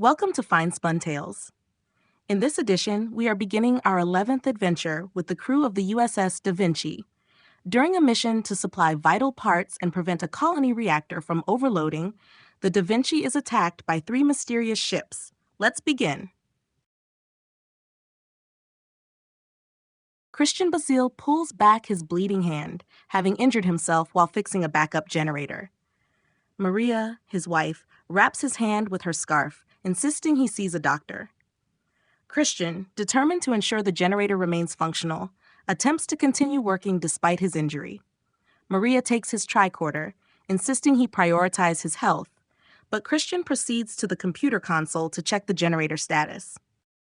Welcome to Fine Spun Tales. In this edition, we are beginning our 11th adventure with the crew of the USS Da Vinci. During a mission to supply vital parts and prevent a colony reactor from overloading, the Da Vinci is attacked by three mysterious ships. Let's begin. Christian Basile pulls back his bleeding hand, having injured himself while fixing a backup generator. Maria, his wife, wraps his hand with her scarf, insisting he sees a doctor. Christian, determined to ensure the generator remains functional, attempts to continue working despite his injury. Maria takes his tricorder, insisting he prioritize his health, but Christian proceeds to the computer console to check the generator status.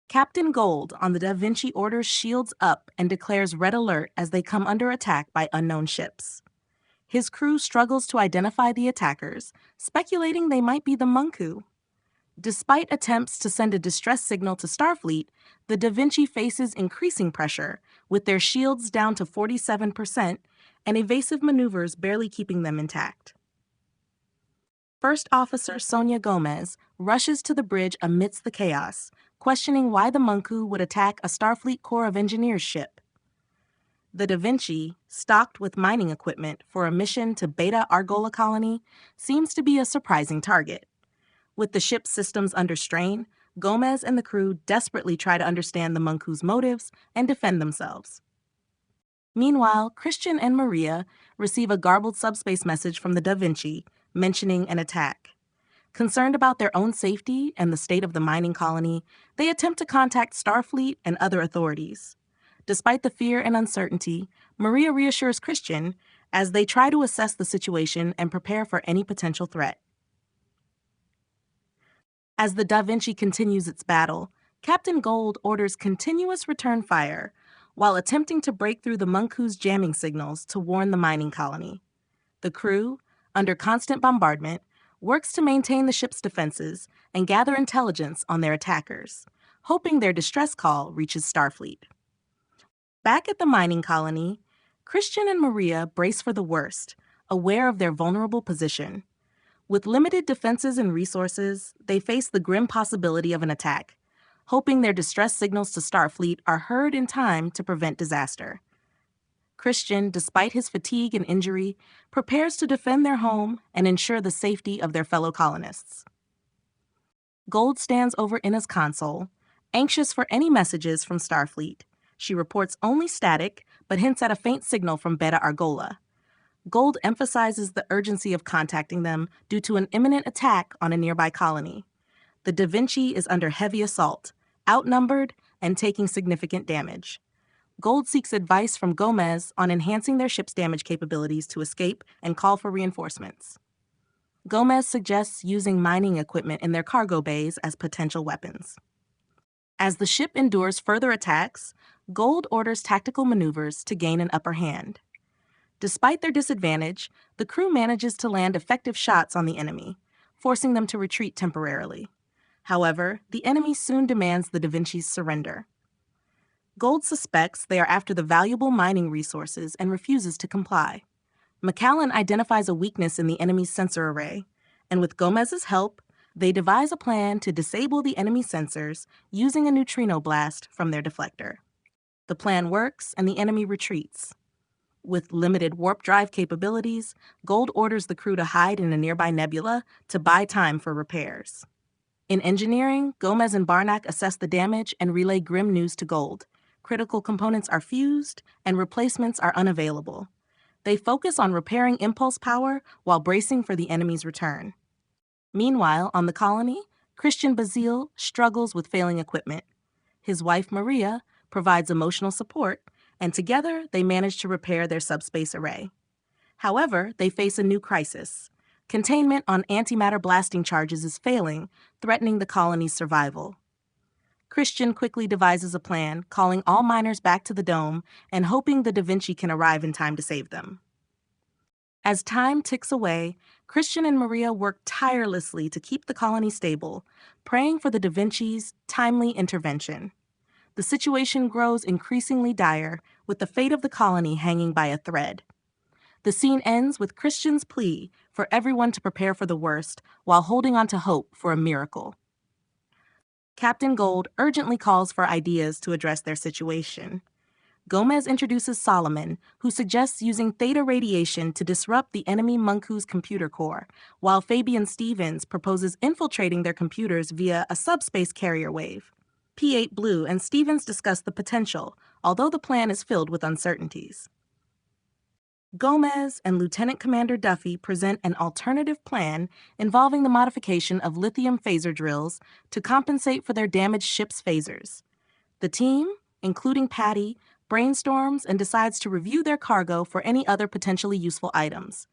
Captain Gold on the Da Vinci orders shields up and declares red alert as they come under attack by unknown ships. His crew struggles to identify the attackers, speculating they might be the Munku. Despite attempts to send a distress signal to Starfleet, the Da Vinci faces increasing pressure, with their shields down to 47% and evasive maneuvers barely keeping them intact. First Officer Sonia Gomez rushes to the bridge amidst the chaos, questioning why the Munku would attack a Starfleet Corps of Engineers ship. The Da Vinci, stocked with mining equipment for a mission to Beta Argola colony, seems to be a surprising target. With the ship's systems under strain, Gomez and the crew desperately try to understand the Munku's motives and defend themselves. Meanwhile, Christian and Maria receive a garbled subspace message from the Da Vinci mentioning an attack. Concerned about their own safety and the state of the mining colony, they attempt to contact Starfleet and other authorities. Despite the fear and uncertainty, Maria reassures Christian as they try to assess the situation and prepare for any potential threat. As the Da Vinci continues its battle, Captain Gold orders continuous return fire while attempting to break through the Munku's jamming signals to warn the mining colony. The crew, under constant bombardment, works to maintain the ship's defenses and gather intelligence on their attackers, hoping their distress call reaches Starfleet. Back at the mining colony, Christian and Maria brace for the worst, aware of their vulnerable position. With limited defenses and resources, they face the grim possibility of an attack, hoping their distress signals to Starfleet are heard in time to prevent disaster. Christian, despite his fatigue and injury, prepares to defend their home and ensure the safety of their fellow colonists. Gold stands over Ina's console, anxious for any messages from Starfleet. She reports only static, but hints at a faint signal from Beta Argola. Gold emphasizes the urgency of contacting them due to an imminent attack on a nearby colony. The Da Vinci is under heavy assault, outnumbered, and taking significant damage. Gold seeks advice from Gomez on enhancing their ship's damage capabilities to escape and call for reinforcements. Gomez suggests using mining equipment in their cargo bays as potential weapons. As the ship endures further attacks, Gold orders tactical maneuvers to gain an upper hand. Despite their disadvantage, the crew manages to land effective shots on the enemy, forcing them to retreat temporarily. However, the enemy soon demands the Da Vinci's surrender. Gold suspects they are after the valuable mining resources and refuses to comply. McCallan identifies a weakness in the enemy's sensor array, and with Gomez's help, they devise a plan to disable the enemy sensors using a neutrino blast from their deflector. The plan works, and the enemy retreats. With limited warp drive capabilities, Gold orders the crew to hide in a nearby nebula to buy time for repairs. In engineering, Gomez and Barnack assess the damage and relay grim news to Gold. Critical components are fused, and replacements are unavailable. They focus on repairing impulse power while bracing for the enemy's return. Meanwhile, on the colony, Christian Basile struggles with failing equipment. His wife, Maria, provides emotional support, and together they manage to repair their subspace array. However, they face a new crisis. Containment on antimatter blasting charges is failing, threatening the colony's survival. Christian quickly devises a plan, calling all miners back to the dome and hoping the Da Vinci can arrive in time to save them. As time ticks away, Christian and Maria work tirelessly to keep the colony stable, praying for the Da Vinci's timely intervention. The situation grows increasingly dire, with the fate of the colony hanging by a thread. The scene ends with Christian's plea for everyone to prepare for the worst while holding on to hope for a miracle. Captain Gold urgently calls for ideas to address their situation. Gomez introduces Solomon, who suggests using theta radiation to disrupt the enemy Munku's computer core, while Fabian Stevens proposes infiltrating their computers via a subspace carrier wave. P8 Blue and Stevens discuss the potential, although the plan is filled with uncertainties. Gomez and Lieutenant Commander Duffy present an alternative plan involving the modification of lithium phaser drills to compensate for their damaged ship's phasers. The team, including Patty, brainstorms and decides to review their cargo for any other potentially useful items.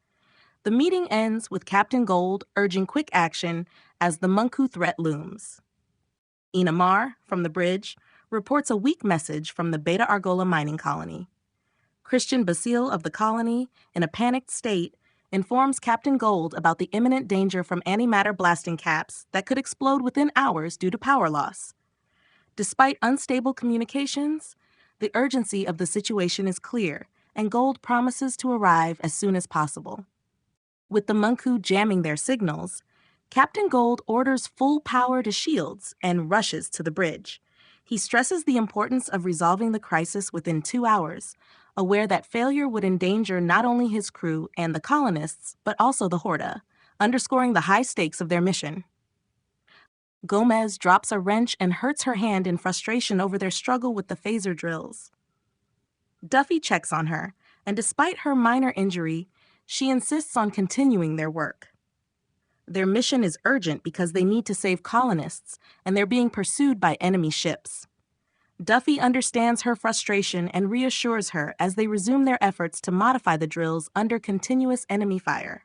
The meeting ends with Captain Gold urging quick action as the Munku threat looms. Inamar, from the bridge, reports a weak message from the Beta Argola mining colony. Christian Basile of the colony, in a panicked state, informs Captain Gold about the imminent danger from antimatter blasting caps that could explode within hours due to power loss. Despite unstable communications, the urgency of the situation is clear, and Gold promises to arrive as soon as possible. With the Munku jamming their signals, Captain Gold orders full power to shields and rushes to the bridge. He stresses the importance of resolving the crisis within 2 hours, aware that failure would endanger not only his crew and the colonists, but also the Horda, underscoring the high stakes of their mission. Gomez drops a wrench and hurts her hand in frustration over their struggle with the phaser drills. Duffy checks on her, and despite her minor injury, she insists on continuing their work. Their mission is urgent because they need to save colonists, and they're being pursued by enemy ships. Duffy understands her frustration and reassures her as they resume their efforts to modify the drills under continuous enemy fire.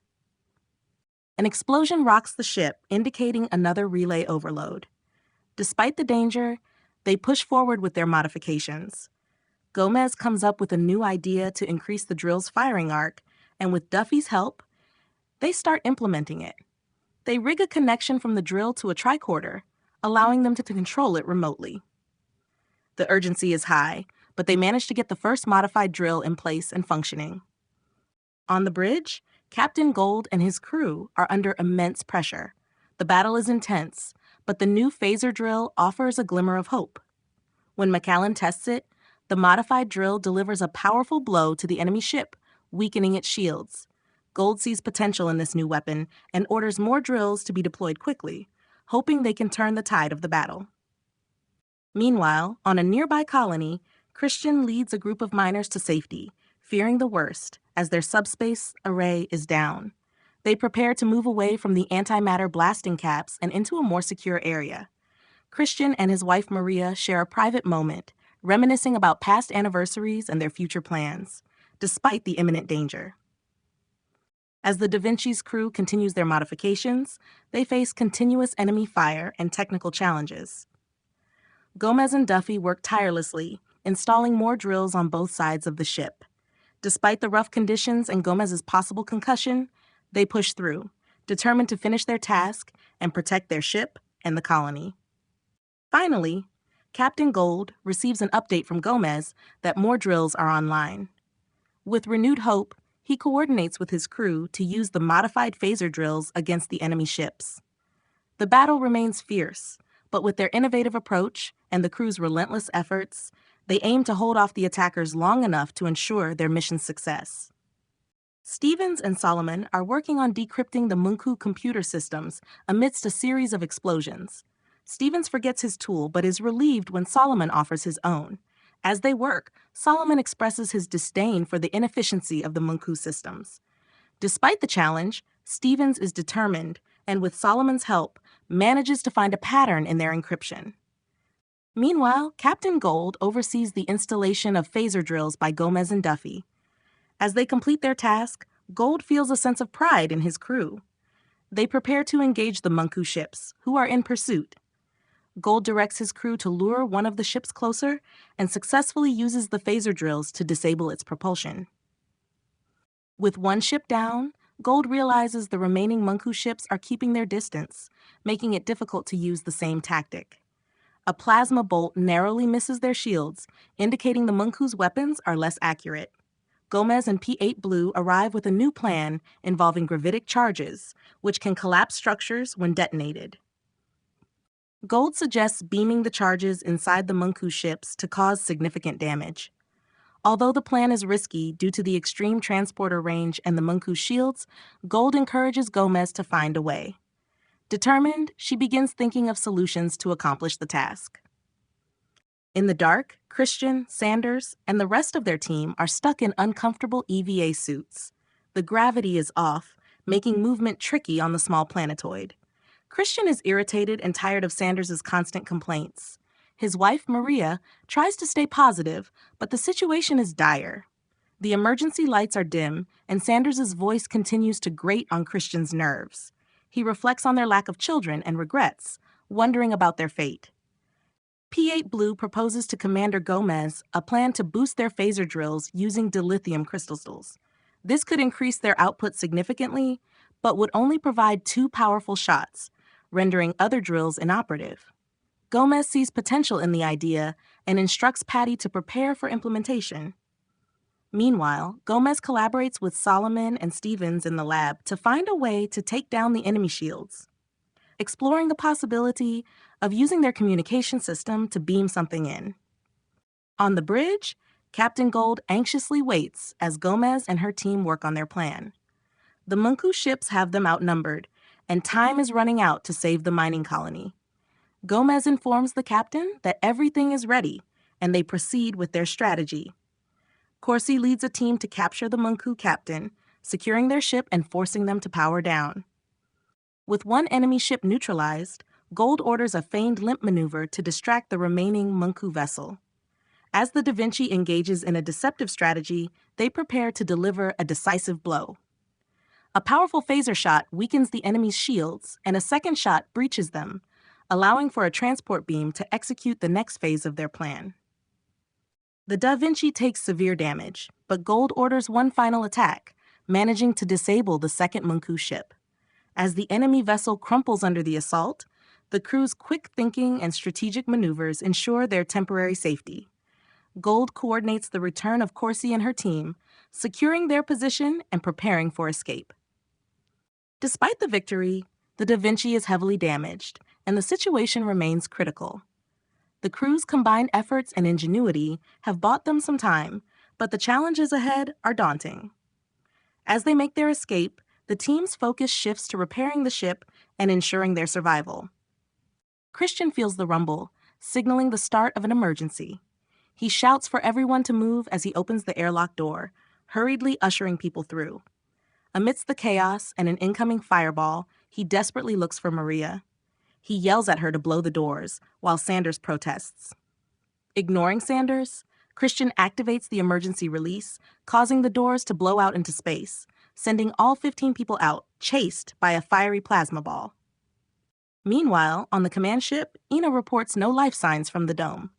An explosion rocks the ship, indicating another relay overload. Despite the danger, they push forward with their modifications. Gomez comes up with a new idea to increase the drill's firing arc, and with Duffy's help, they start implementing it. They rig a connection from the drill to a tricorder, allowing them to control it remotely. The urgency is high, but they manage to get the first modified drill in place and functioning. On the bridge, Captain Gold and his crew are under immense pressure. The battle is intense, but the new phaser drill offers a glimmer of hope. When McAllen tests it, the modified drill delivers a powerful blow to the enemy ship, weakening its shields. Gold sees potential in this new weapon and orders more drills to be deployed quickly, hoping they can turn the tide of the battle. Meanwhile, on a nearby colony, Christian leads a group of miners to safety, fearing the worst as their subspace array is down. They prepare to move away from the antimatter blasting caps and into a more secure area. Christian and his wife Maria share a private moment, reminiscing about past anniversaries and their future plans, despite the imminent danger. As the Da Vinci's crew continues their modifications, they face continuous enemy fire and technical challenges. Gomez and Duffy work tirelessly, installing more drills on both sides of the ship. Despite the rough conditions and Gomez's possible concussion, they push through, determined to finish their task and protect their ship and the colony. Finally, Captain Gold receives an update from Gomez that more drills are online. With renewed hope, he coordinates with his crew to use the modified phaser drills against the enemy ships. The battle remains fierce, but with their innovative approach and the crew's relentless efforts, they aim to hold off the attackers long enough to ensure their mission's success. Stevens and Solomon are working on decrypting the Munku computer systems amidst a series of explosions. Stevens forgets his tool but is relieved when Solomon offers his own. As they work, Solomon expresses his disdain for the inefficiency of the Munku systems. Despite the challenge, Stevens is determined and, with Solomon's help, manages to find a pattern in their encryption. Meanwhile, Captain Gold oversees the installation of phaser drills by Gomez and Duffy. As they complete their task, Gold feels a sense of pride in his crew. They prepare to engage the Munku ships, who are in pursuit. Gold directs his crew to lure one of the ships closer and successfully uses the phaser drills to disable its propulsion. With one ship down, Gold realizes the remaining Munku ships are keeping their distance, making it difficult to use the same tactic. A plasma bolt narrowly misses their shields, indicating the Munku's weapons are less accurate. Gomez and P8 Blue arrive with a new plan involving gravitic charges, which can collapse structures when detonated. Gold suggests beaming the charges inside the Munku ships to cause significant damage. Although the plan is risky due to the extreme transporter range and the Munku shields, Gold encourages Gomez to find a way. Determined, she begins thinking of solutions to accomplish the task. In the dark, Christian, Sanders, and the rest of their team are stuck in uncomfortable EVA suits. The gravity is off, making movement tricky on the small planetoid. Christian is irritated and tired of Sanders' constant complaints. His wife, Maria, tries to stay positive, but the situation is dire. The emergency lights are dim, and Sanders' voice continues to grate on Christian's nerves. He reflects on their lack of children and regrets, wondering about their fate. P-8 Blue proposes to Commander Gomez a plan to boost their phaser drills using dilithium crystals. This could increase their output significantly, but would only provide 2 powerful shots, rendering other drills inoperative. Gomez sees potential in the idea and instructs Patty to prepare for implementation. Meanwhile, Gomez collaborates with Solomon and Stevens in the lab to find a way to take down the enemy shields, exploring the possibility of using their communication system to beam something in. On the bridge, Captain Gold anxiously waits as Gomez and her team work on their plan. The Munku ships have them outnumbered, and time is running out to save the mining colony. Gomez informs the captain that everything is ready, and they proceed with their strategy. Corsi leads a team to capture the Munku captain, securing their ship and forcing them to power down. With one enemy ship neutralized, Gold orders a feigned limp maneuver to distract the remaining Munku vessel. As the Da Vinci engages in a deceptive strategy, they prepare to deliver a decisive blow. A powerful phaser shot weakens the enemy's shields, and a second shot breaches them, allowing for a transport beam to execute the next phase of their plan. The Da Vinci takes severe damage, but Gold orders one final attack, managing to disable the second Munku ship. As the enemy vessel crumples under the assault, the crew's quick thinking and strategic maneuvers ensure their temporary safety. Gold coordinates the return of Corsi and her team, securing their position and preparing for escape. Despite the victory, the Da Vinci is heavily damaged, and the situation remains critical. The crew's combined efforts and ingenuity have bought them some time, but the challenges ahead are daunting. As they make their escape, the team's focus shifts to repairing the ship and ensuring their survival. Christian feels the rumble, signaling the start of an emergency. He shouts for everyone to move as he opens the airlock door, hurriedly ushering people through. Amidst the chaos and an incoming fireball, he desperately looks for Maria. He yells at her to blow the doors, while Sanders protests. Ignoring Sanders, Christian activates the emergency release, causing the doors to blow out into space, sending all 15 people out, chased by a fiery plasma ball. Meanwhile, on the command ship, Ina reports no life signs from the dome.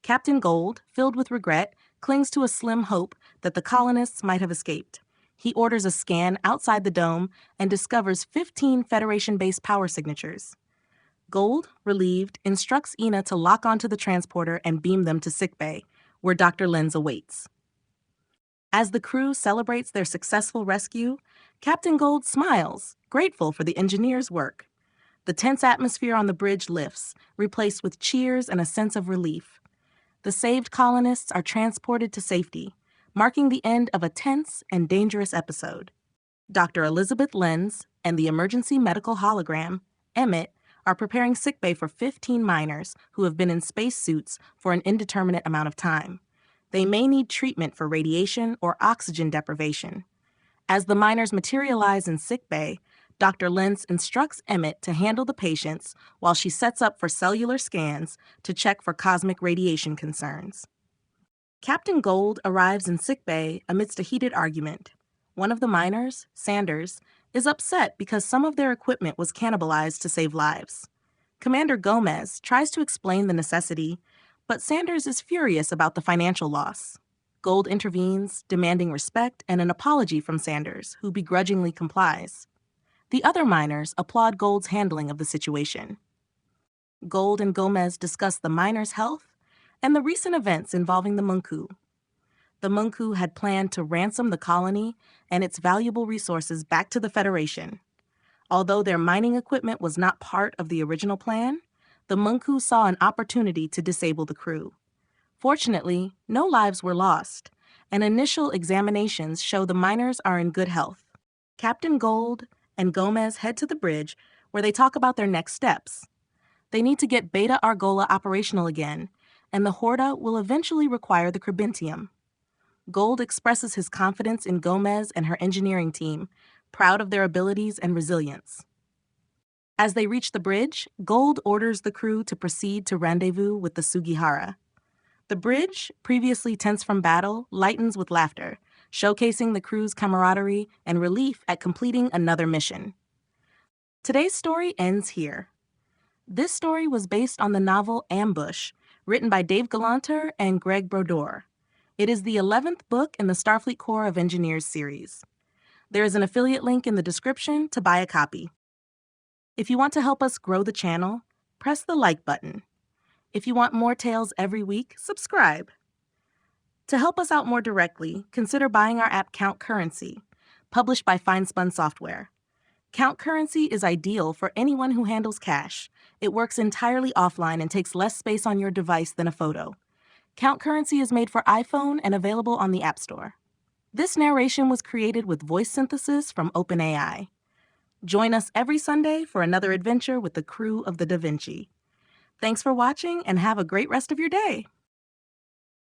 Captain Gold, filled with regret, clings to a slim hope that the colonists might have escaped. He orders a scan outside the dome and discovers 15 Federation-based power signatures. Gold, relieved, instructs Ina to lock onto the transporter and beam them to sickbay, where Dr. Lenz awaits. As the crew celebrates their successful rescue, Captain Gold smiles, grateful for the engineers' work. The tense atmosphere on the bridge lifts, replaced with cheers and a sense of relief. The saved colonists are transported to safety, marking the end of a tense and dangerous episode. Dr. Elizabeth Lenz and the emergency medical hologram, Emmett, are preparing sickbay for 15 miners who have been in spacesuits for an indeterminate amount of time. They may need treatment for radiation or oxygen deprivation. As the miners materialize in sickbay, Dr. Lenz instructs Emmett to handle the patients while she sets up for cellular scans to check for cosmic radiation concerns. Captain Gold arrives in sickbay amidst a heated argument. One of the miners, Sanders, is upset because some of their equipment was cannibalized to save lives. Commander Gomez tries to explain the necessity, but Sanders is furious about the financial loss. Gold intervenes, demanding respect and an apology from Sanders, who begrudgingly complies. The other miners applaud Gold's handling of the situation. Gold and Gomez discuss the miners' health and the recent events involving the Munku. The Munku had planned to ransom the colony and its valuable resources back to the Federation. Although their mining equipment was not part of the original plan, the Monku saw an opportunity to disable the crew. Fortunately, no lives were lost, and initial examinations show the miners are in good health. Captain Gold and Gomez head to the bridge, where they talk about their next steps. They need to get Beta Argola operational again, and the Horda will eventually require the Cribentium. Gold expresses his confidence in Gomez and her engineering team, proud of their abilities and resilience. As they reach the bridge, Gold orders the crew to proceed to rendezvous with the Sugihara. The bridge, previously tense from battle, lightens with laughter, showcasing the crew's camaraderie and relief at completing another mission. Today's story ends here. This story was based on the novel Ambush, written by Dave Galanter and Greg Brodeur. It is the 11th book in the Starfleet Corps of Engineers series. There is an affiliate link in the description to buy a copy. If you want to help us grow the channel, press the like button. If you want more tales every week, subscribe. To help us out more directly, consider buying our app Count Currency, published by Finespun Software. Count Currency is ideal for anyone who handles cash. It works entirely offline and takes less space on your device than a photo. Count Currency is made for iPhone and available on the App Store. This narration was created with voice synthesis from OpenAI. Join us every Sunday for another adventure with the crew of the Da Vinci. Thanks for watching and have a great rest of your day.